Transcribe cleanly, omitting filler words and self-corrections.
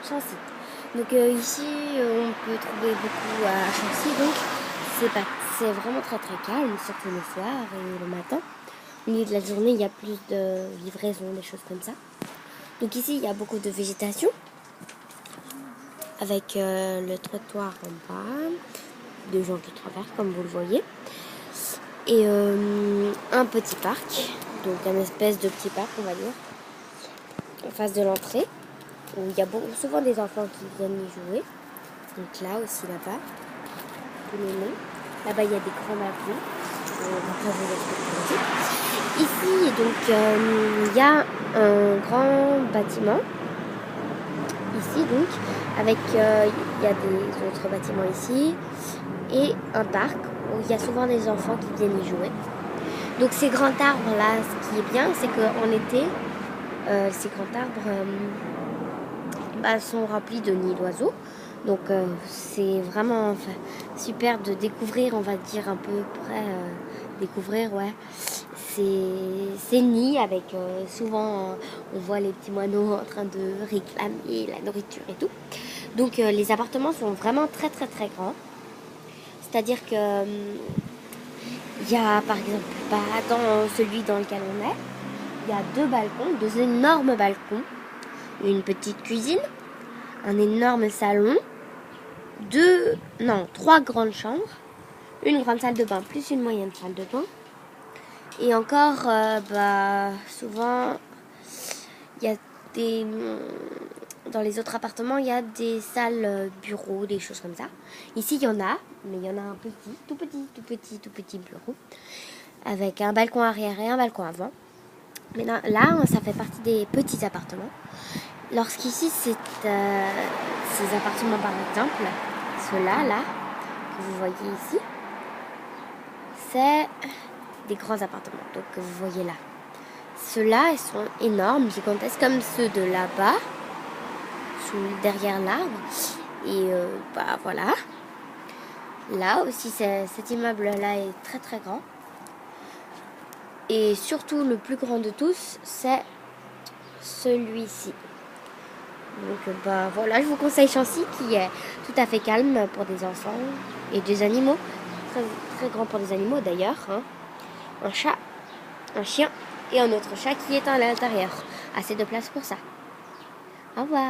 Chancy. Donc ici, on peut trouver beaucoup à Chancy, donc c'est vraiment très calme, surtout le soir et le matin. Au milieu de la journée, il y a plus de livraisons, des choses comme ça. Donc ici, il y a beaucoup de végétation, avec le trottoir en bas, des gens qui traversent, comme vous le voyez. Et un petit parc, donc un espèce de petit parc, on va dire, en face de l'entrée, où il y a souvent des enfants qui viennent y jouer. Donc là aussi, là-bas, tout le long. Là-bas, il y a des grands avions. Ici, donc, il y a un grand bâtiment. Ici, donc, avec, il y a des autres bâtiments ici. Et un parc où il y a souvent des enfants qui viennent y jouer. Donc ces grands arbres là, ce qui est bien, c'est qu'en été, ces grands arbres sont remplis de nids d'oiseaux. Donc c'est vraiment super de découvrir, on va dire un peu près, découvrir ces nids avec souvent on voit les petits moineaux en train de réclamer la nourriture et tout. Donc les appartements sont vraiment très grands. C'est-à-dire que il y a par exemple, dans celui dans lequel on est, il y a deux énormes balcons, une petite cuisine, un énorme salon, trois grandes chambres, une grande salle de bain plus une moyenne salle de bain. Et encore, souvent, il y a dans les autres appartements, il y a des salles bureaux, des choses comme ça. Ici, il y en a, mais il y en a un tout petit bureau, avec un balcon arrière et un balcon avant. Mais là, ça fait partie des petits appartements. Lorsqu'ici, ces appartements, par exemple, ceux-là, que vous voyez ici, c'est des grands appartements, donc que vous voyez là. Ceux-là, ils sont énormes, gigantesques, comme ceux de là-bas, derrière l'arbre. Et voilà. Là aussi, cet immeuble-là est très grand. Et surtout, le plus grand de tous, c'est celui-ci. Donc voilà, je vous conseille Chancy, qui est tout à fait calme pour des enfants et des animaux. Très grand pour des animaux d'ailleurs. Hein. Un chat, un chien et un autre chat qui est à l'intérieur. Assez de place pour ça. Au revoir.